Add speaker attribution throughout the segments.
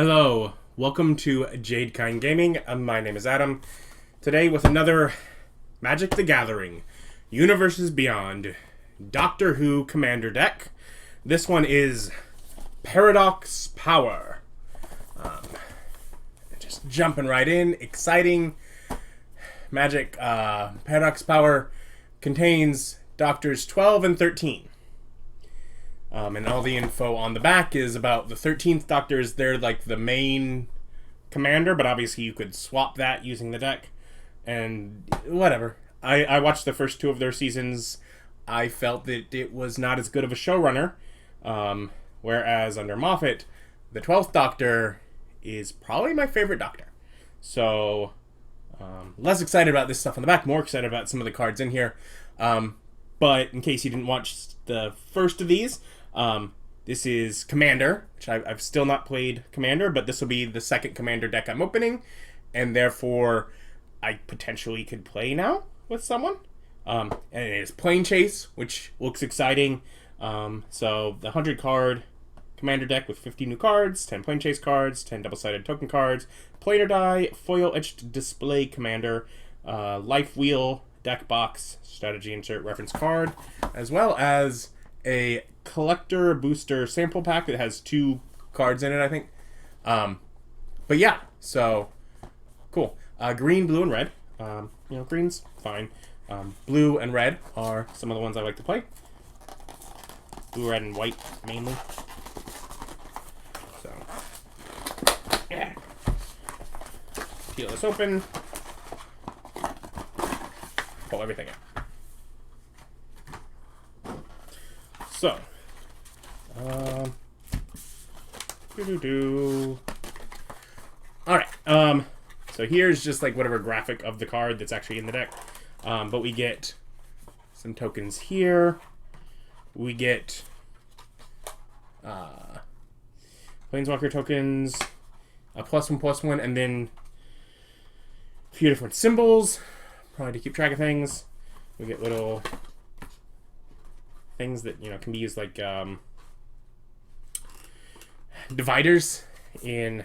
Speaker 1: Hello, welcome to Jade Kind Gaming. My name is Adam. Today with another Magic the Gathering Universes Beyond Doctor Who Commander deck. This one is Paradox Power. Just jumping right in, exciting. Magic Paradox Power contains Doctors 12 and 13. And all the info on the back is about the 13th Doctors. They're like the main commander, but obviously you could swap that using the deck. And whatever. I watched the first two of their seasons. I felt that it was not as good of a showrunner. Whereas under Moffat, the 12th Doctor is probably my favorite Doctor. So, less excited about this stuff on the back, more excited about some of the cards in here. But in case you didn't watch the first of these, this is Commander, which I've still not played Commander, but this will be the second Commander deck I'm opening, and therefore I potentially could play now with someone. And it is Planechase, which looks exciting. So the 100 card Commander deck with 50 new cards, 10 Planechase cards, 10 double-sided token cards, Planar Die, foil etched display Commander, life wheel, deck box, strategy insert, reference card, as well as a collector booster sample pack that has 2 cards in it, I think. But yeah, so cool. Green, blue, and red. Green's fine. Blue and red are some of the ones I like to play. Blue, red, and white mainly. So yeah. Peel this open. Pull everything out. So, Alright, so here's just like whatever graphic of the card that's actually in the deck. But we get some tokens here. We get Planeswalker tokens, a +1/+1, and then a few different symbols, probably to keep track of things. We get little things that can be used like dividers in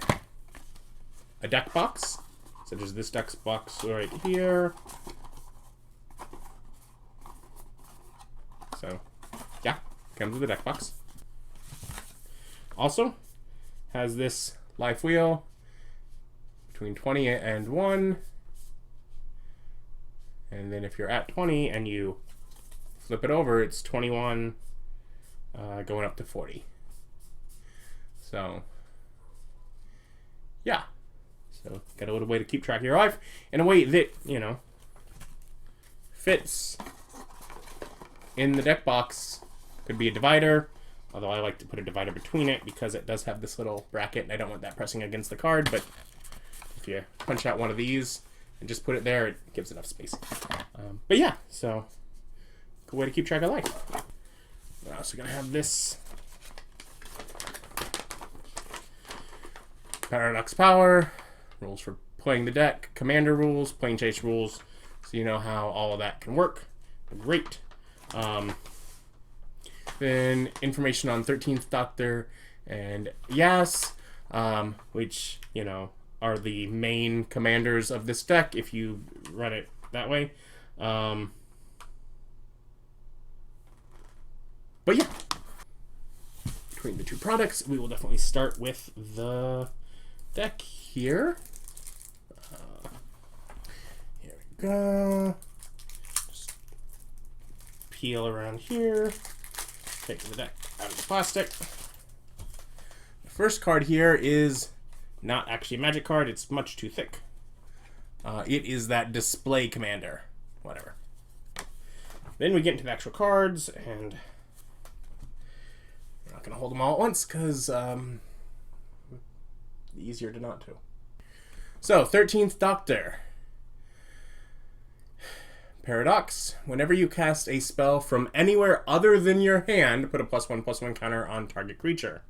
Speaker 1: a deck box. So there's this deck box right here. So yeah, comes with the deck box. Also has this life wheel between 20 and 1. And then if you're at 20 and you flip it over, it's 21 going up to 40. So, yeah. So, got a little way to keep track of your life in a way that, fits in the deck box. Could be a divider, although I like to put a divider between it because it does have this little bracket and I don't want that pressing against the card. But if you punch out one of these and just put it there, it gives enough space. But yeah, so good way to keep track of life. We're also going to have this Paradox Power, rules for playing the deck, Commander rules, Planechase rules, so you know how all of that can work. Great. Then information on 13th Doctor and Yas, which, are the main commanders of this deck if you run it that way. But yeah, between the two products, we will definitely start with the deck here. Here we go. Just peel around here. Take the deck out of the plastic. The first card here is not actually a magic card. It's much too thick. It is that display commander. Whatever. Then we get into the actual cards, and we're not going to hold them all at once because easier to not to. So, 13th Doctor. Paradox. Whenever you cast a spell from anywhere other than your hand, put a +1/+1 counter on target creature.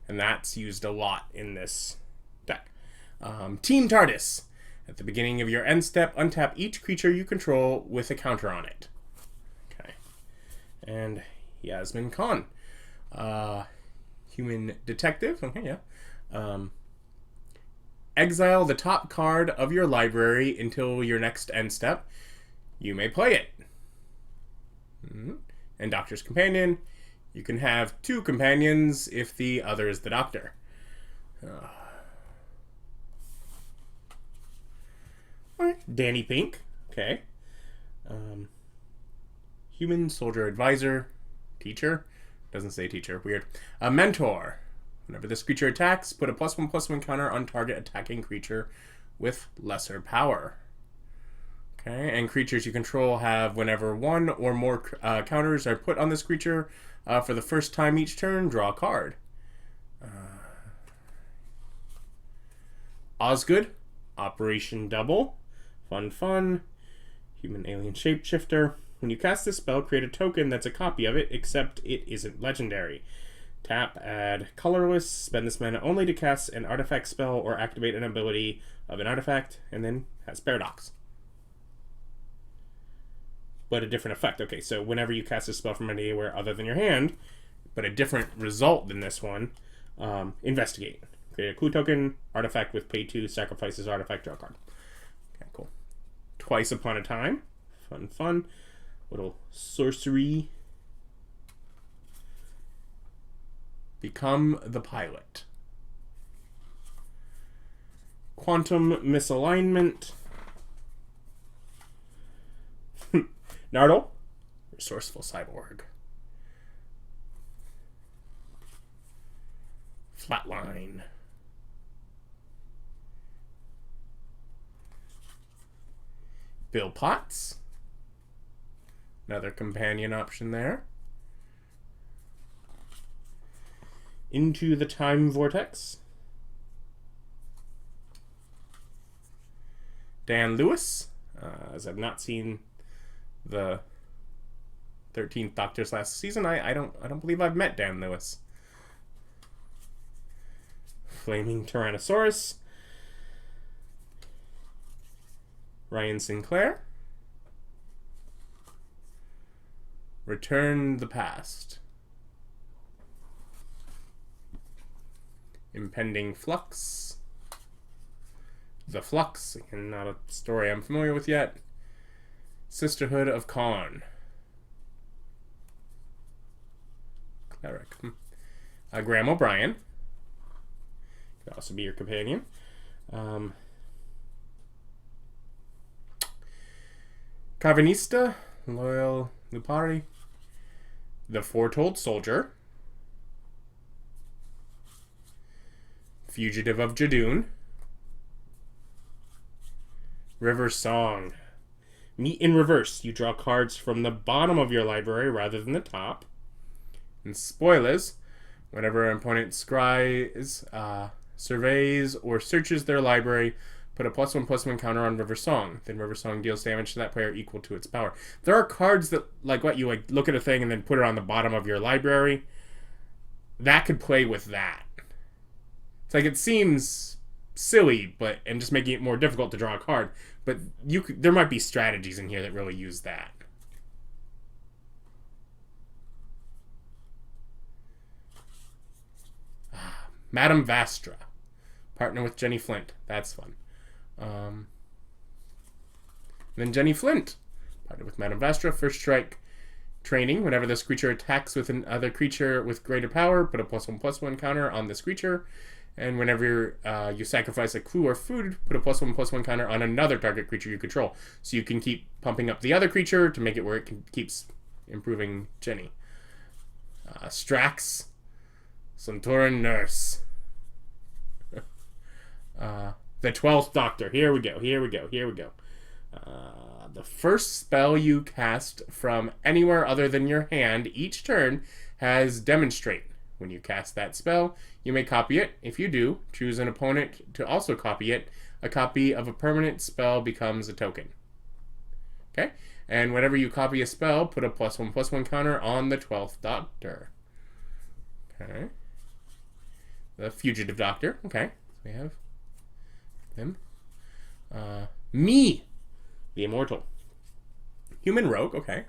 Speaker 1: And that's used a lot in this deck. Team TARDIS. At the beginning of your end step, untap each creature you control with a counter on it. Okay. And Yasmin Khan. Human detective. Okay, yeah. Exile the top card of your library until your next end step. You may play it. And Doctor's Companion. You can have 2 companions if the other is the Doctor. Danny Pink. Okay. Human Soldier Advisor. Teacher. Doesn't say teacher. Weird. A Mentor. Whenever this creature attacks, put a +1/+1 counter on target attacking creature with lesser power. Okay, and creatures you control have whenever 1 or more counters are put on this creature for the first time each turn, draw a card. Osgood, Operation Double, fun. Human Alien Shapeshifter. When you cast this spell, create a token that's a copy of it, except it isn't legendary. Tap, add colorless, spend this mana only to cast an artifact spell or activate an ability of an artifact, and then has Paradox. But a different effect. Okay, so whenever you cast a spell from anywhere other than your hand, but a different result than this one, investigate. Create a clue token, artifact with pay 2, sacrifices artifact, draw a card. Okay, cool. Twice Upon a Time. Fun. Little sorcery. Become the Pilot. Quantum Misalignment. Nardole, Resourceful Cyborg. Flatline. Bill Potts. Another companion option there. Into the Time Vortex. Dan Lewis, as I've not seen the 13th Doctors last season, I don't believe I've met Dan Lewis. Flaming Tyrannosaurus. Ryan Sinclair. Return the Past. Impending Flux. The Flux, again, not a story I'm familiar with yet. Sisterhood of Karn. Cleric. Graham O'Brien. Could also be your companion. Carvanista. Loyal Lupari. The Foretold Soldier. Fugitive of Jadoon. River Song. Meet in reverse. You draw cards from the bottom of your library rather than the top. And spoilers. Whenever an opponent scries, surveys, or searches their library, put a +1/+1 counter on River Song. Then River Song deals damage to that player equal to its power. There are cards that, like what you look at a thing and then put it on the bottom of your library. That could play with that. It's like it seems silly, and just making it more difficult to draw a card. But there might be strategies in here that really use that. Madame Vastra. Partner with Jenny Flint. That's fun. Then Jenny Flint. Partner with Madame Vastra. First strike training. Whenever this creature attacks with another creature with greater power, put a +1/+1 counter on this creature. And whenever you sacrifice a clue or food, put a +1/+1 counter on another target creature you control. So you can keep pumping up the other creature to make it where it keeps improving Jenny. Strax. Centauran Nurse. The 12th Doctor. Here we go. The first spell you cast from anywhere other than your hand each turn has Demonstrate. When you cast that spell, you may copy it. If you do, choose an opponent to also copy it. A copy of a permanent spell becomes a token. Okay? And whenever you copy a spell, put a +1/+1 counter on the 12th Doctor. Okay. The Fugitive Doctor. Okay. We have him. Me, the Immortal. Human Rogue. Okay.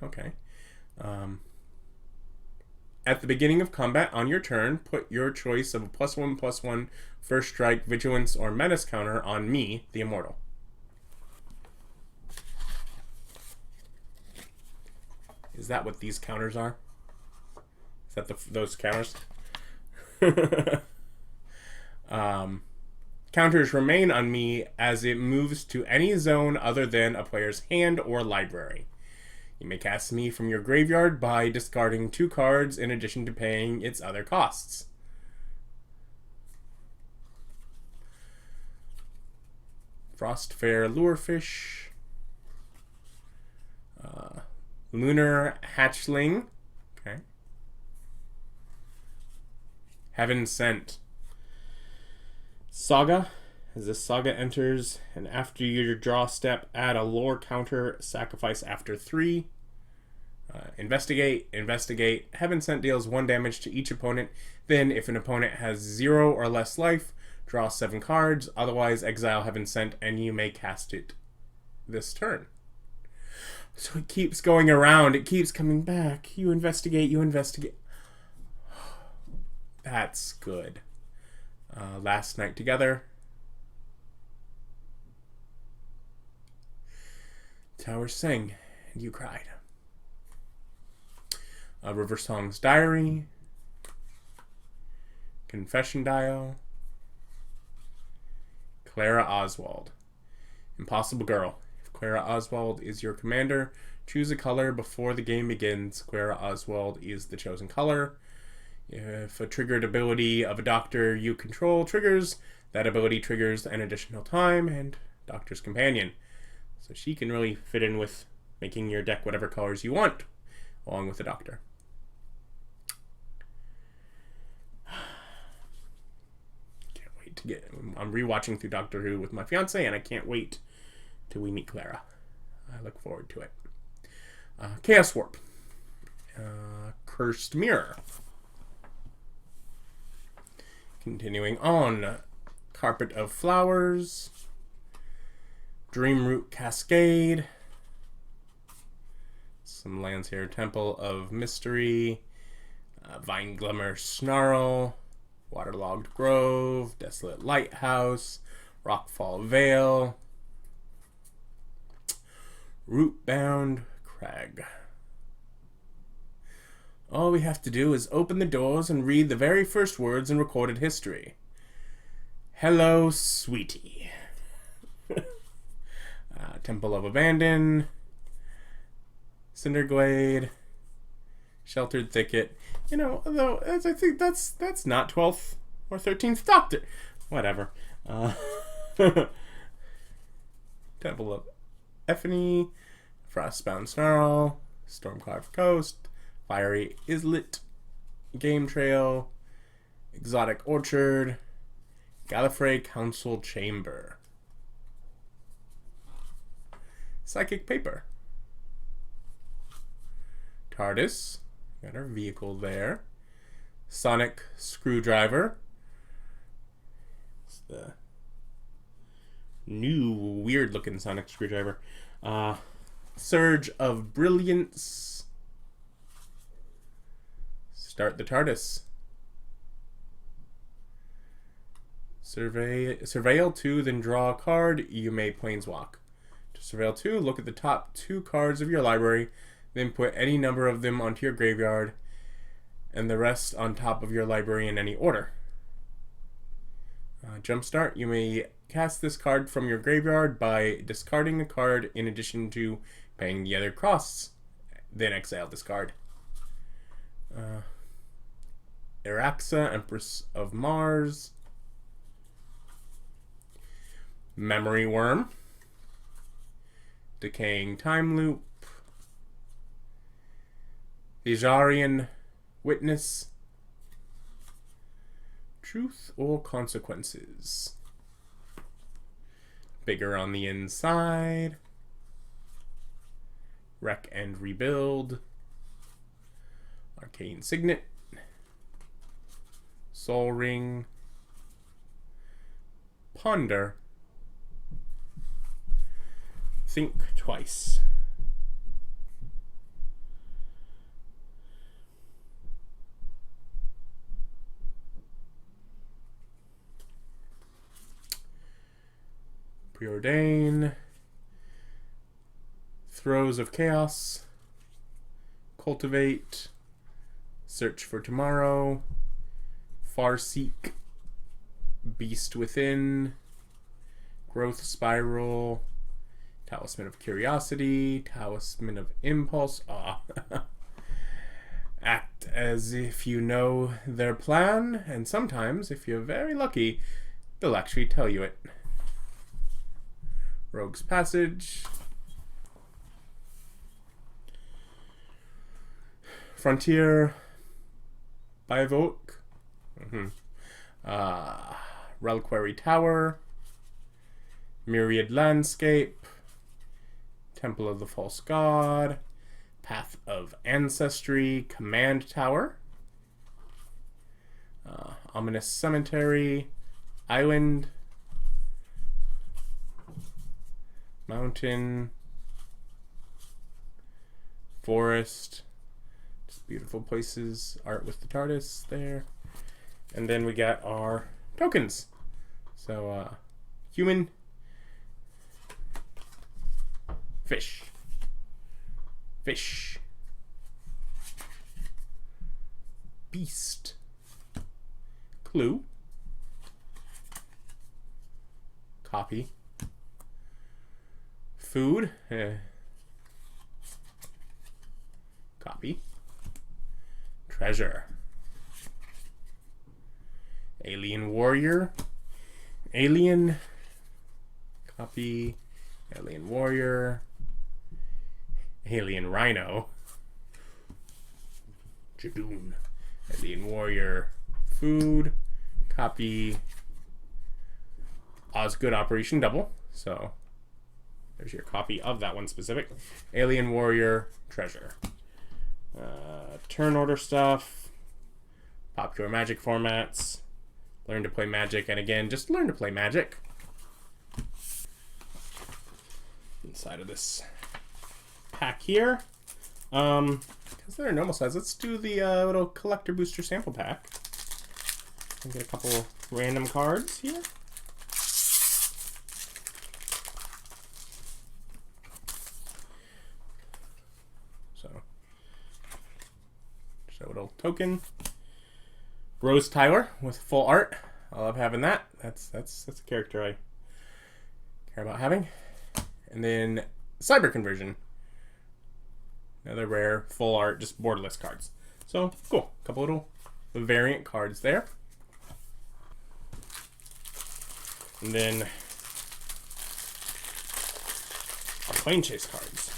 Speaker 1: At the beginning of combat on your turn, put your choice of a +1/+1 first strike, vigilance, or menace counter on me, the Immortal. Is that what these counters are? Is that those counters? Counters remain on me as it moves to any zone other than a player's hand or library. You may cast me from your graveyard by discarding 2 cards in addition to paying its other costs. Frostfair Lurefish. Lunar Hatchling. Okay. Heaven Sent. Saga. As this saga enters, and after your draw step, add a lore counter, sacrifice after 3. Investigate. Heaven Sent deals 1 damage to each opponent. Then, if an opponent has 0 or less life, draw 7 cards. Otherwise, exile Heaven Sent, and you may cast it this turn. So it keeps going around. It keeps coming back. You investigate. That's good. Last Night Together. Towers sang, and you cried. River Song's Diary. Confession Dial. Clara Oswald. Impossible Girl. If Clara Oswald is your commander, choose a color before the game begins. Clara Oswald is the chosen color. If a triggered ability of a doctor you control triggers, that ability triggers an additional time, and Doctor's Companion. So she can really fit in with making your deck whatever colors you want, along with the Doctor. Can't wait to get... I'm rewatching through Doctor Who with my fiance, and I can't wait till we meet Clara. I look forward to it. Chaos Warp. Cursed Mirror. Continuing on, Carpet of Flowers, Dreamroot Cascade, some lands here, Temple of Mystery, Vine Glimmer Snarl, Waterlogged Grove, Desolate Lighthouse, Rockfall Vale, Rootbound Crag. All we have to do is open the doors and read the very first words in recorded history. Hello, sweetie. Temple of Abandon, Cinderglade, Sheltered Thicket. You know, although I think that's not 12th or 13th Doctor. Whatever. Temple of Ephany, Frostbound Snarl, Stormcarved Coast, Fiery Islet, Game Trail, Exotic Orchard, Gallifrey Council Chamber. Psychic Paper. TARDIS. Got our vehicle there. Sonic Screwdriver. It's the new weird looking Sonic Screwdriver. Surge of Brilliance. Start the TARDIS. Surveil 2, then draw a card. You may planeswalk. To surveil 2, look at the top 2 cards of your library, then put any number of them onto your graveyard, and the rest on top of your library in any order. Jumpstart, you may cast this card from your graveyard by discarding a card in addition to paying the other costs. Then exile this card. Araxa, Empress of Mars. Memory Worm. Decaying Time Loop. Vijarian Witness. Truth or Consequences. Bigger on the inside. Wreck and Rebuild. Arcane Signet. Soul Ring. Ponder. Think Twice. Preordain. Throes of Chaos. Cultivate. Search for Tomorrow. Farseek. Beast Within. Growth Spiral. Talisman of Curiosity. Talisman of Impulse. Act as if you know their plan, and sometimes, if you're very lucky, they'll actually tell you it. Rogue's Passage. Frontier. Bivoke. Reliquary Tower. Myriad Landscape. Temple of the False God. Path of Ancestry. Command Tower. Ominous Cemetery. Island. Mountain. Forest. Just beautiful places. Art with the TARDIS there. And then we got our tokens. So, human. Fish. Fish. Beast. Clue. Copy. Food. Copy. Treasure. Alien Warrior. Alien. Copy. Alien Warrior. Alien Rhino. Jadoon. Alien Warrior. Food. Copy. Osgood Operation Double. So there's your copy of that one specific. Alien Warrior. Treasure. Turn order stuff. Popular Magic formats. Learn to play Magic. And again, just learn to play Magic. Inside of this pack here. Because they're normal size, let's do the little collector booster sample pack. And get a couple random cards here. So, show a little token. Rose Tyler with full art. I love having that. That's a character I care about having. And then Cyber Conversion. Another rare, full art, just borderless cards. So, cool. A couple little variant cards there. And then our Planechase Cards.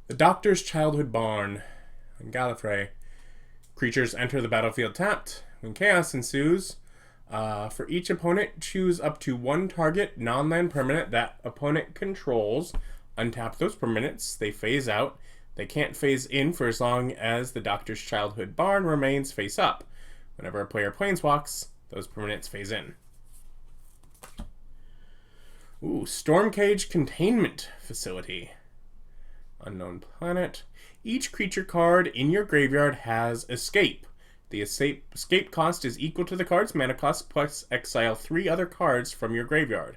Speaker 1: The Doctor's Childhood Barn. In Gallifrey, creatures enter the battlefield tapped. When chaos ensues, for each opponent, choose up to one target non-land permanent that opponent controls. Untap those permanents. They phase out. They can't phase in for as long as the Doctor's Childhood Barn remains face up. Whenever a player planeswalks, those permanents phase in. Ooh, Stormcage Containment Facility. Unknown planet. Each creature card in your graveyard has escape. The escape cost is equal to the card's mana cost plus exile 3 other cards from your graveyard.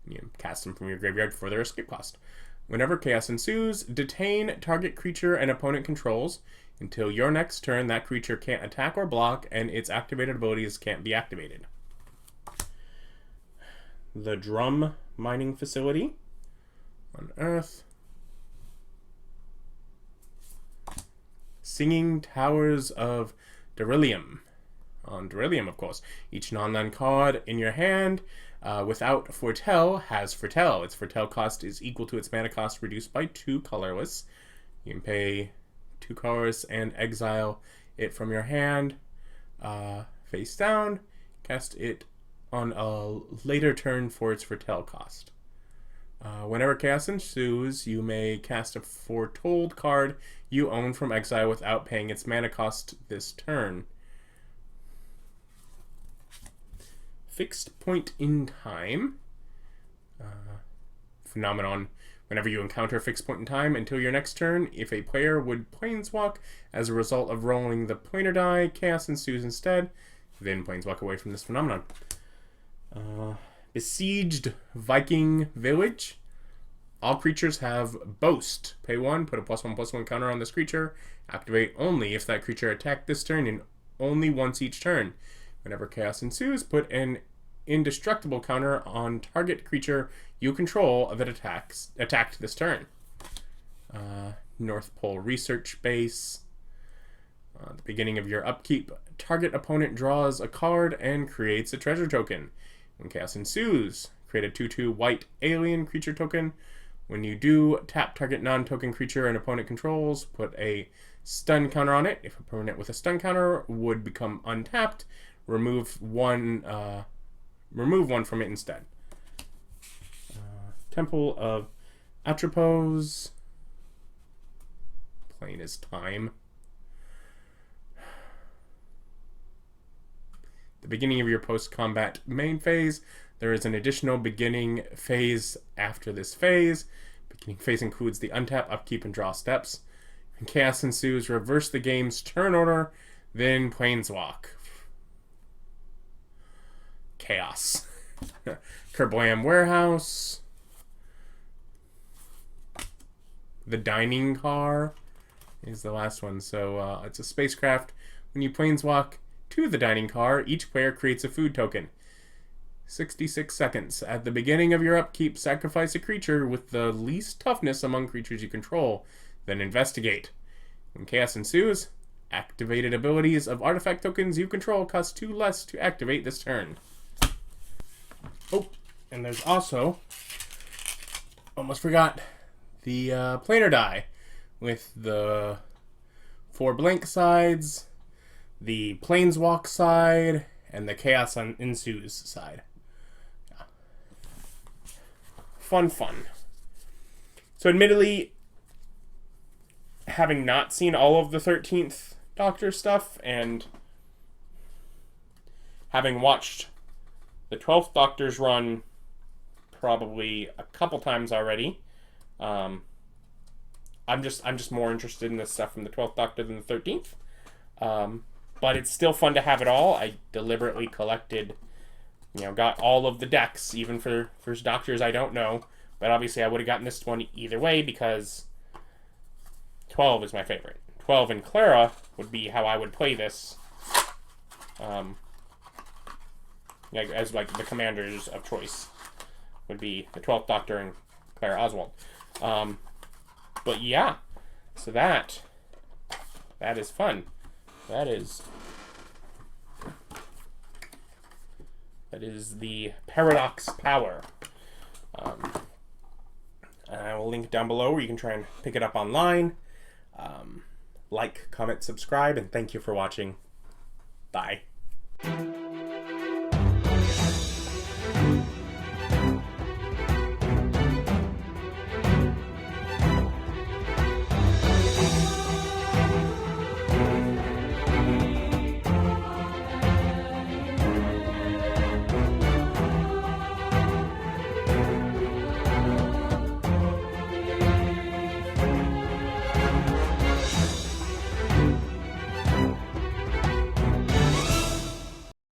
Speaker 1: You cast them from your graveyard for their escape cost. Whenever chaos ensues, detain target creature and opponent controls. Until your next turn, that creature can't attack or block, and its activated abilities can't be activated. The Drum Mining Facility. On Earth. Singing Towers of Darillium. On Darillium, of course. Each non-land card in your hand without Foretell has Foretell. Its Foretell cost is equal to its mana cost reduced by 2 colorless. You can pay 2 colorless and exile it from your hand face down. Cast it on a later turn for its Foretell cost. Whenever chaos ensues, you may cast a Foretold card you own from exile without paying its mana cost this turn. Fixed Point in Time. Phenomenon. Whenever you encounter a fixed point in time until your next turn, if a player would planeswalk as a result of rolling the Planar Die, chaos ensues instead. Then planeswalk away from this phenomenon. Besieged Viking Village. All creatures have Boast. Pay 1, put a +1/+1 counter on this creature. Activate only if that creature attacked this turn and only once each turn. Whenever chaos ensues, put an indestructible counter on target creature you control that attacked this turn. North Pole Research Base. At the beginning of your upkeep, target opponent draws a card and creates a treasure token. When chaos ensues, create a 2/2 white alien creature token. When you do, tap target non-token creature an opponent controls, put a stun counter on it. If a permanent with a stun counter would become untapped, remove one from it instead. Temple of Atropos. Plain as time. The beginning of your post-combat main phase. There is an additional beginning phase after this phase. Beginning phase includes the untap, upkeep, and draw steps. When chaos ensues, reverse the game's turn order, then planeswalk. Chaos. Kerblam Warehouse. The Dining Car is the last one. So it's a spacecraft. When you planeswalk to the Dining Car, each player creates a food token. 66 seconds. At the beginning of your upkeep, sacrifice a creature with the least toughness among creatures you control. Then investigate. When chaos ensues, activated abilities of artifact tokens you control cost 2 less to activate this turn. Oh, and there's also, almost forgot, the Planar Die with the 4 blank sides, the planeswalk side, and the chaos ensues side. Yeah. Fun. So admittedly, having not seen all of the 13th Doctor stuff and having watched the 12th Doctor's run probably a couple times already, I'm just more interested in this stuff from the 12th Doctor than the 13th. But it's still fun to have it all. I deliberately collected, got all of the decks, even for Doctors I don't know. But obviously I would have gotten this one either way because 12 is my favorite. 12 and Clara would be how I would play this. As like the commanders of choice would be the 12th Doctor and Clara Oswald. But yeah, so that is fun. That is the Paradox Power. I will link down below where you can try and pick it up online. Like, comment, subscribe, and thank you for watching. Bye.